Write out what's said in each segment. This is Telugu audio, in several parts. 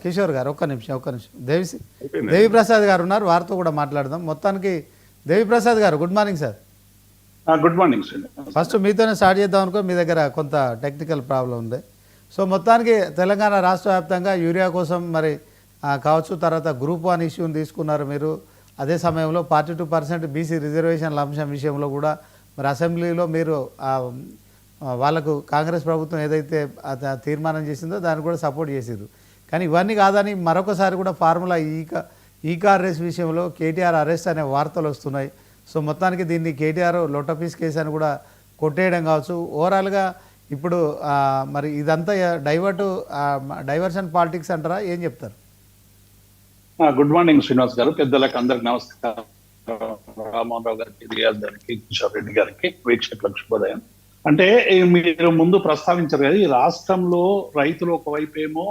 కిషోర్ గారు ఒక్క నిమిషం దేవి ప్రసాద్ గారు ఉన్నారు, వారితో కూడా మాట్లాడదాం. మొత్తానికి దేవి ప్రసాద్ గారు good morning sir. Good morning sir. First మీతోనే స్టార్ట్ చేద్దాం అనుకో, మీ దగ్గర కొంత టెక్నికల్ ప్రాబ్లం ఉంది. సో మొత్తానికి తెలంగాణ రాష్ట్ర వ్యాప్తంగా యూరియా కోసం మరి కావచ్చు, తర్వాత గ్రూప్ 1 ఇష్యూని తీసుకున్నారు మీరు. అదే సమయంలో 42% బీసీ రిజర్వేషన్ల అంశం విషయంలో కూడా మరి అసెంబ్లీలో మీరు వాళ్ళకు కాంగ్రెస్ ప్రభుత్వం ఏదైతే తీర్మానం చేసిందో దాన్ని కూడా సపోర్ట్ చేసారు. కానీ ఇవన్నీ కాదని మరొకసారి కూడా ఫార్ములా ఈకార్ రేస్ విషయంలో కేటీఆర్ అరెస్ట్ అనే వార్తలు వస్తున్నాయి. సో మొత్తానికి దీన్ని కేటీఆర్ లోటపీస్ కేసు అని కూడా కొట్టేయడం కావచ్చు. ఓవరాల్గా ఇప్పుడు మరి ఇదంతా డైవర్షన్ పాలిటిక్స్ అంటారా, ఏం చెప్తారు? గుడ్ మార్నింగ్ శ్రీనివాస్ గారు, పెద్దలకు అందరికి నమస్కారం. రామ్మోహన్ రావు గారికి, రియాజ్ గారికి, కిషోర్ రెడ్డి గారికి, వీక్షకులకు శుభోదయం. అంటే మీరు ముందు ప్రస్తావించారు కదా, ఈ రాష్ట్రంలో రైతులు ఒకవైపేమో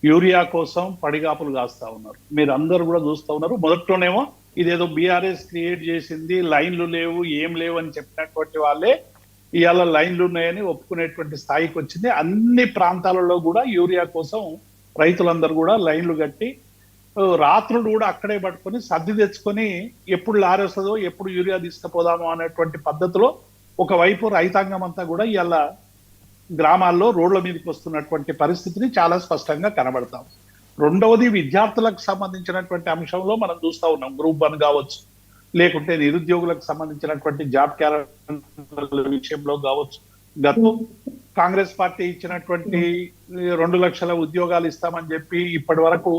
యూరియా కోసం పడిగాపులు కాస్తా ఉన్నారు. మీరు అందరూ కూడా చూస్తూ ఉన్నారు. మొదట్లోనేమో ఇదేదో బీఆర్ఎస్ క్రియేట్ చేసింది, లైన్లు లేవు ఏం లేవు అని చెప్పినటువంటి వాళ్ళే ఇవాళ లైన్లు ఉన్నాయని ఒప్పుకునేటువంటి స్థాయికి వచ్చింది. అన్ని ప్రాంతాలలో కూడా యూరియా కోసం రైతులందరూ కూడా లైన్లు కట్టి రాత్రులు కూడా అక్కడే పట్టుకొని సర్ది తెచ్చుకొని ఎప్పుడు లారేస్తుందో ఎప్పుడు యూరియా తీసుకుపోదామో అనేటువంటి పద్ధతిలో ఒకవైపు రైతాంగం అంతా కూడా ఇవాళ గ్రామాల్లో రోడ్ల మీదకి వస్తున్నటువంటి పరిస్థితిని చాలా స్పష్టంగా కనబడతాం. రెండవది, విద్యార్థులకు సంబంధించినటువంటి అంశంలో మనం చూస్తా ఉన్నాం. గ్రూప్ 1 కావచ్చు, లేకుంటే నిరుద్యోగులకు సంబంధించినటువంటి జాబ్ క్యాలెండర్ విషయంలో కావచ్చు. గతం కాంగ్రెస్ పార్టీ ఇచ్చినటువంటి 2 లక్షల ఉద్యోగాలు ఇస్తామని చెప్పి ఇప్పటి వరకు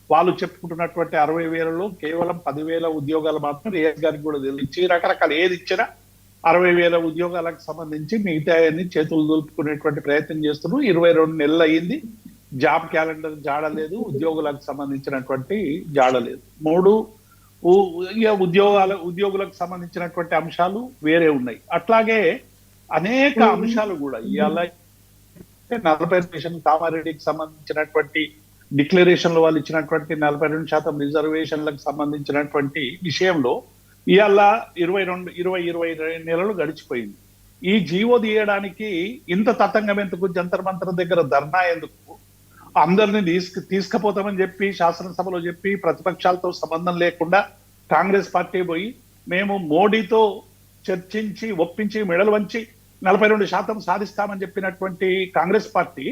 వాళ్ళు చెప్పుకుంటున్నటువంటి 60,000లో కేవలం 10,000 ఉద్యోగాలు మాత్రం రియాజ్ గారికి కూడా తెలిసి రకరకాల ఏది ఇచ్చినా 60,000 ఉద్యోగాలకు సంబంధించి మిగతా అన్ని చేతులు దులుపుకునేటువంటి ప్రయత్నం చేస్తున్నారు. 22 నెలలు అయ్యింది, జాబ్ క్యాలెండర్ జాడలేదు, ఉద్యోగులకు సంబంధించినటువంటి జాడలేదు. 3 ఉద్యోగులకు సంబంధించినటువంటి అంశాలు వేరే ఉన్నాయి. అట్లాగే అనేక అంశాలు కూడా ఇవాళ 40% కామారెడ్డికి సంబంధించినటువంటి డిక్లరేషన్లు వాళ్ళు ఇచ్చినటువంటి 42% రిజర్వేషన్లకు సంబంధించినటువంటి విషయంలో ఇవాళ 20 నెలలు గడిచిపోయింది. ఈ జీవో తీయడానికి ఇంత తతంగం ఎందుకు? జంతర్ మంతర్ దగ్గర ధర్నా ఎందుకు? అందరినీ తీసుకుపోతామని చెప్పి శాసనసభలో చెప్పి ప్రతిపక్షాలతో సంబంధం లేకుండా కాంగ్రెస్ పార్టీ పోయి మేము మోడీతో చర్చించి ఒప్పించి మెడలు వంచి 42% సాధిస్తామని చెప్పినటువంటి కాంగ్రెస్ పార్టీ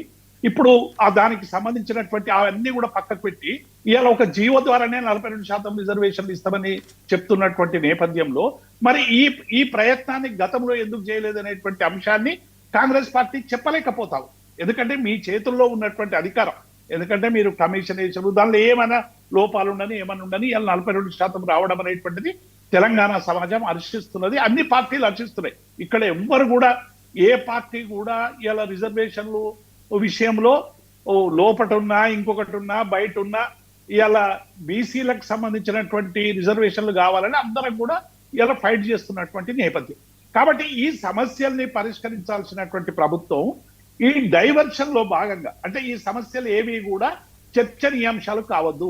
ఇప్పుడు దానికి సంబంధించినటువంటి అవన్నీ కూడా పక్కకు పెట్టి ఇవాళ ఒక జీవో ద్వారానే 42% రిజర్వేషన్లు ఇస్తామని చెప్తున్నటువంటి నేపథ్యంలో మరి ఈ ప్రయత్నాన్ని గతంలో ఎందుకు చేయలేదనేటువంటి అంశాన్ని కాంగ్రెస్ పార్టీ చెప్పలేకపోతావు. ఎందుకంటే మీ చేతుల్లో ఉన్నటువంటి అధికారం, ఎందుకంటే మీరు కమిషన్ వేసారు, దానిలో ఏమైనా లోపాలు ఉండని ఏమైనా ఉండని ఇలా 42% రావడం అనేటువంటిది తెలంగాణ సమాజం హర్షిస్తున్నది, అన్ని పార్టీలు హర్షిస్తున్నాయి. ఇక్కడ ఎవ్వరు కూడా ఏ పార్టీ కూడా ఇలా రిజర్వేషన్లు విషయంలో లోపట ఉన్నా ఇంకొకటి ఉన్నా బయట ఉన్నా ఇలా బీసీలకు సంబంధించినటువంటి రిజర్వేషన్లు కావాలని అందరం కూడా ఇలా ఫైట్ చేస్తున్నటువంటి నేపథ్యం. కాబట్టి ఈ సమస్యల్ని పరిష్కరించాల్సినటువంటి ప్రభుత్వం ఈ డైవర్షన్ లో భాగంగా, అంటే ఈ సమస్యలు ఏవి కూడా చర్చనీయాంశాలు కావద్దు,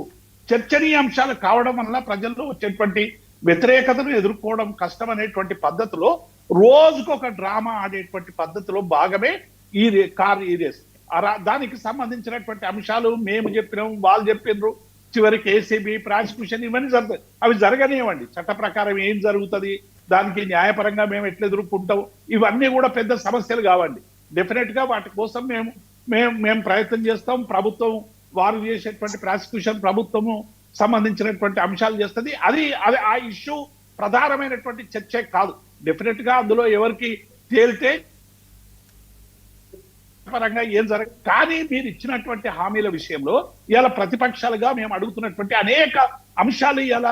చర్చనీయాంశాలు కావడం వల్ల ప్రజల్లో వచ్చేటువంటి వ్యతిరేకతను ఎదుర్కోవడం కష్టం అనేటువంటి పద్ధతిలో రోజుకొక డ్రామా ఆడేటువంటి పద్ధతిలో భాగమే ఈ రేస్. దానికి సంబంధించినటువంటి అంశాలు మేము చెప్పినాం, వాళ్ళు చెప్పినారు, చివరికి ఏసీబీ ప్రాసిక్యూషన్ ఇవన్నీ జరుగుతాయి. అవి జరగనివ్వండి, చట్ట ప్రకారం ఏం జరుగుతుంది, దానికి న్యాయపరంగా మేము ఎట్లా ఎదుర్కొంటాం, ఇవన్నీ కూడా పెద్ద సమస్యలు కావండి. డెఫినెట్ గా వాటి కోసం మేము ప్రయత్నం చేస్తాం. ప్రభుత్వం వారు చేసేటువంటి ప్రాసిక్యూషన్ ప్రభుత్వము సంబంధించినటువంటి అంశాలు చేస్తుంది. అది ఆ ఇష్యూ ప్రధానమైనటువంటి చర్చే కాదు. డెఫినెట్ గా అందులో ఎవరికి తేలితే పరంగా ఏం జరగదు. కానీ మీరు ఇచ్చినటువంటి హామీల విషయంలో ఇలా ప్రతిపక్షాలుగా మేము అడుగుతున్నటువంటి అనేక అంశాలు ఇలా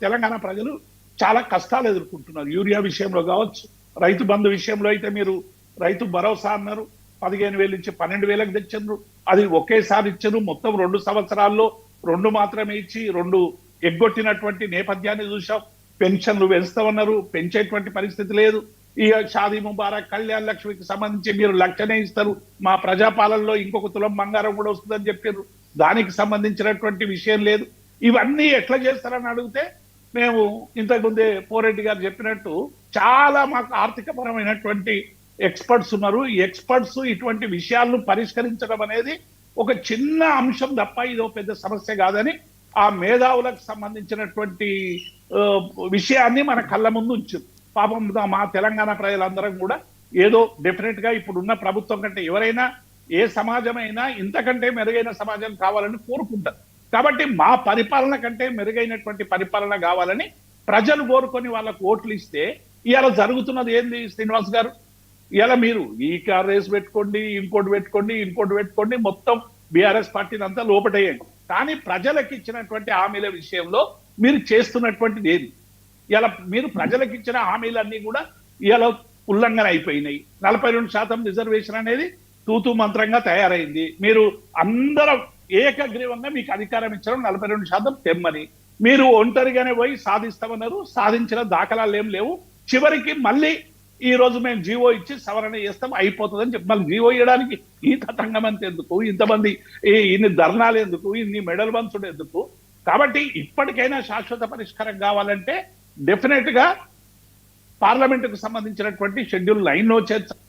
తెలంగాణ ప్రజలు చాలా కష్టాలు ఎదుర్కొంటున్నారు. యూరియా విషయంలో కావచ్చు, రైతు బంధు విషయంలో అయితే మీరు రైతు భరోసా అన్నారు, 15,000 నుంచి 12,000కి తెచ్చారు. అది ఒకేసారి ఇచ్చారు. మొత్తం 2 సంవత్సరాల్లో 2 మాత్రమే ఇచ్చి 2 ఎగ్గొట్టినటువంటి నేపథ్యాన్ని చూసాం. పెన్షన్లు పెంచుతామన్నారు, పెంచేటువంటి పరిస్థితి లేదు. ఈ షాదీ ముబారక్, కళ్యాణ లక్ష్మికి సంబంధించి మీరు 1,00,000 ఇస్తారు, మా ప్రజాపాలనలో ఇంకొక తులం బంగారం కూడా వస్తుందని చెప్పారు, దానికి సంబంధించినటువంటి విషయం లేదు. ఇవన్నీ ఎట్లా చేస్తారని అడిగితే మేము ఇంతకుముందే పోరెడ్డి గారు చెప్పినట్టు చాలా మాకు ఆర్థిక పరమైనటువంటి ఎక్స్పర్ట్స్ ఉన్నారు. ఈ ఎక్స్పర్ట్స్ ఇటువంటి విషయాలను పరిష్కరించడం అనేది ఒక చిన్న అంశం తప్ప ఇదో పెద్ద సమస్య కాదని ఆ మేధావులకు సంబంధించినటువంటి ఆ, విషయాన్ని మన కళ్ళ ముందు ఉంచింది. పాపం మా తెలంగాణ ప్రజలందరం కూడా ఏదో డెఫినెట్ గా ఇప్పుడున్న ప్రభుత్వం కంటే ఎవరైనా ఏ సమాజమైనా ఇంతకంటే మెరుగైన సమాజం కావాలని కోరుకుంటారు. కాబట్టి మా పరిపాలన కంటే మెరుగైనటువంటి పరిపాలన కావాలని ప్రజలు కోరుకొని వాళ్ళకు ఓట్లు ఇస్తే ఇవాళ జరుగుతున్నది ఏంది శ్రీనివాస్ గారు? ఇలా మీరు ఈ కార్ రేస్ పెట్టుకోండి, ఇంకోటి పెట్టుకోండి, మొత్తం బీఆర్ఎస్ పార్టీని అంతా లోపటేయండి. కానీ ప్రజలకు ఇచ్చినటువంటి హామీల విషయంలో మీరు చేస్తున్నటువంటిది ఏది? ఇలా మీరు ప్రజలకు ఇచ్చిన హామీలన్నీ కూడా ఇలా ఉల్లంఘన అయిపోయినాయి. 42% రిజర్వేషన్ అనేది తూతూ మంత్రంగా తయారైంది. మీరు అందరం ఏకగ్రీవంగా మీకు అధికారం ఇచ్చడం 42% తెమ్మని, మీరు ఒంటరిగానే పోయి సాధిస్తామన్నారు. సాధించిన దాఖలాలు ఏం లేవు. చివరికి మళ్ళీ ఈ రోజు మేము జీవో ఇచ్చి సవరణ చేస్తాం అయిపోతుందని చెప్పి మళ్ళీ జీవో ఇవ్వడానికి ఈ తతంగం అంత ఎందుకు? ఇంతమంది ఇన్ని ధర్నాలు ఎందుకు? ఇన్ని మెడల్ బంచుడు ఎందుకు? కాబట్టి ఇప్పటికైనా శాశ్వత పరిష్కారం కావాలంటే డెఫినెట్ గా పార్లమెంటుకు సంబంధించినటువంటి షెడ్యూల్ 9 చేర్చాలి.